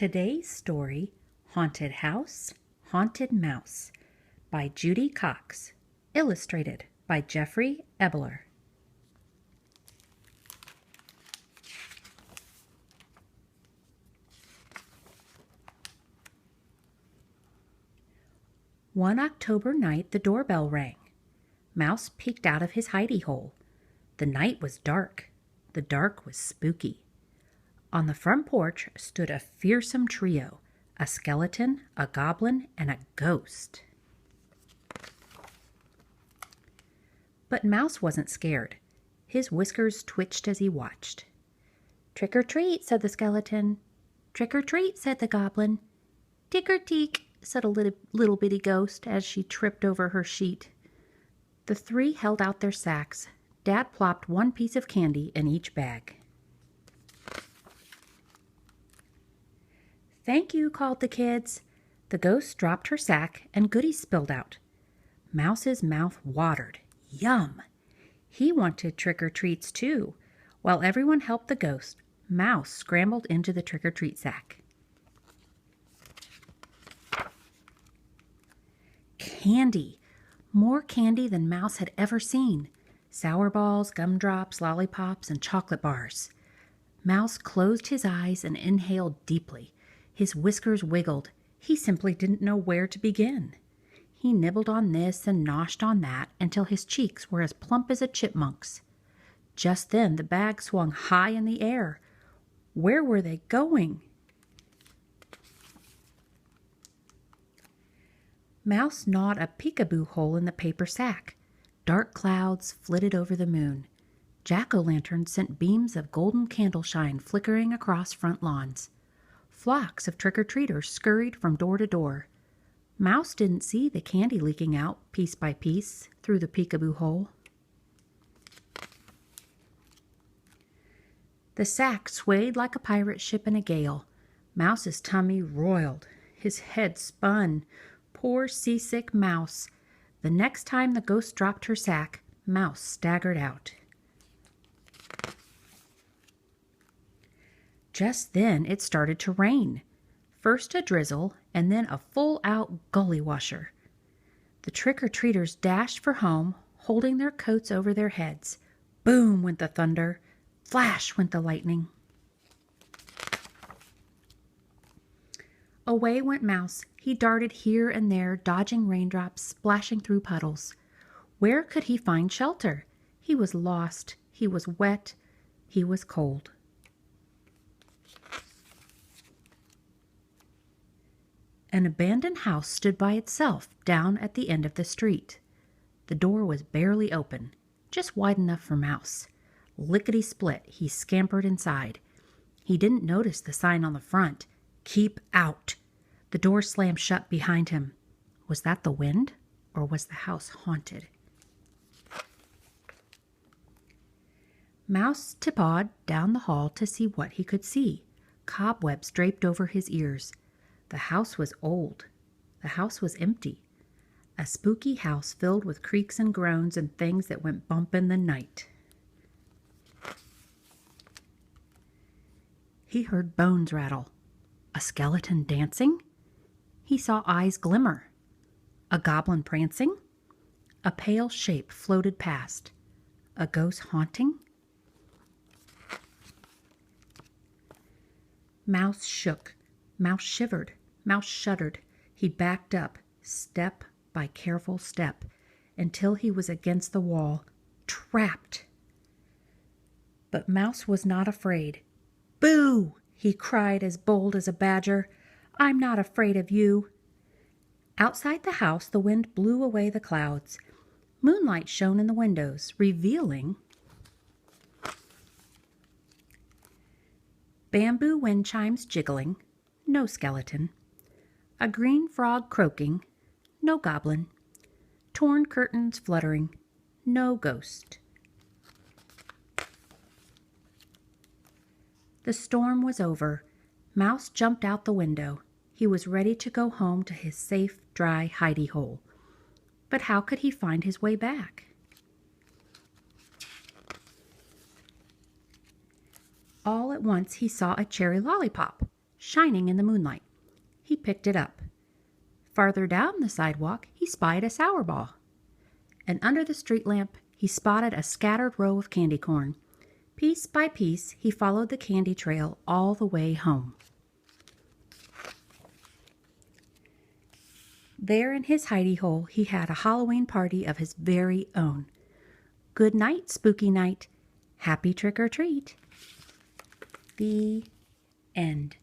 Today's story, Haunted House, Haunted Mouse, by Judy Cox, illustrated by Jeffrey Ebler. One October night, the doorbell rang. Mouse peeked out of his hidey hole. The night was dark. The dark was spooky. On the front porch stood a fearsome trio, a skeleton, a goblin, and a ghost. But Mouse wasn't scared. His whiskers twitched as he watched. "Trick or treat," said the skeleton. "Trick or treat," said the goblin. "Tick or teek," said a little bitty ghost as she tripped over her sheet. The three held out their sacks. Dad plopped one piece of candy in each bag. "Thank you," called the kids. The ghost dropped her sack and goodies spilled out. Mouse's mouth watered. Yum! He wanted trick-or-treats too. While everyone helped the ghost, Mouse scrambled into the trick-or-treat sack. Candy! More candy than Mouse had ever seen. Sour balls, gumdrops, lollipops, and chocolate bars. Mouse closed his eyes and inhaled deeply. His whiskers wiggled. He simply didn't know where to begin. He nibbled on this and noshed on that until his cheeks were as plump as a chipmunk's. Just then the bag swung high in the air. Where were they going? Mouse gnawed a peekaboo hole in the paper sack. Dark clouds flitted over the moon. Jack-o'-lanterns sent beams of golden candle shine flickering across front lawns. Flocks of trick-or-treaters scurried from door to door. Mouse didn't see the candy leaking out piece by piece through the peekaboo hole. The sack swayed like a pirate ship in a gale. Mouse's tummy roiled. His head spun. Poor seasick Mouse. The next time the ghost dropped her sack, Mouse staggered out. Just then it started to rain. First a drizzle, and then a full-out gully washer. The trick-or-treaters dashed for home, holding their coats over their heads. Boom went the thunder. Flash went the lightning. Away went Mouse. He darted here and there, dodging raindrops, splashing through puddles. Where could he find shelter? He was lost. He was wet. He was cold. An abandoned house stood by itself down at the end of the street. The door was barely open, just wide enough for Mouse. Lickety-split, he scampered inside. He didn't notice the sign on the front, "Keep out." The door slammed shut behind him. Was that the wind, or was the house haunted? Mouse tiptoed down the hall to see what he could see. Cobwebs draped over his ears. The house was old. The house was empty. A spooky house filled with creaks and groans and things that went bump in the night. He heard bones rattle. A skeleton dancing? He saw eyes glimmer. A goblin prancing? A pale shape floated past. A ghost haunting? Mouse shook. Mouse shivered. Mouse shuddered. He backed up, step by careful step, until he was against the wall, trapped. But Mouse was not afraid. "Boo!" he cried, as bold as a badger. "I'm not afraid of you." Outside the house, the wind blew away the clouds. Moonlight shone in the windows, revealing bamboo wind chimes jiggling, no skeleton. A green frog croaking, no goblin. Torn curtains fluttering, no ghost. The storm was over. Mouse jumped out the window. He was ready to go home to his safe, dry hidey hole. But how could he find his way back? All at once he saw a cherry lollipop. shining in the moonlight. He picked it up. Farther down the sidewalk, he spied a sour ball. And under the street lamp, he spotted a scattered row of candy corn. Piece by piece, he followed the candy trail all the way home. There in his hidey hole, he had a Halloween party of his very own. Good night, spooky night. Happy trick or treat. The end.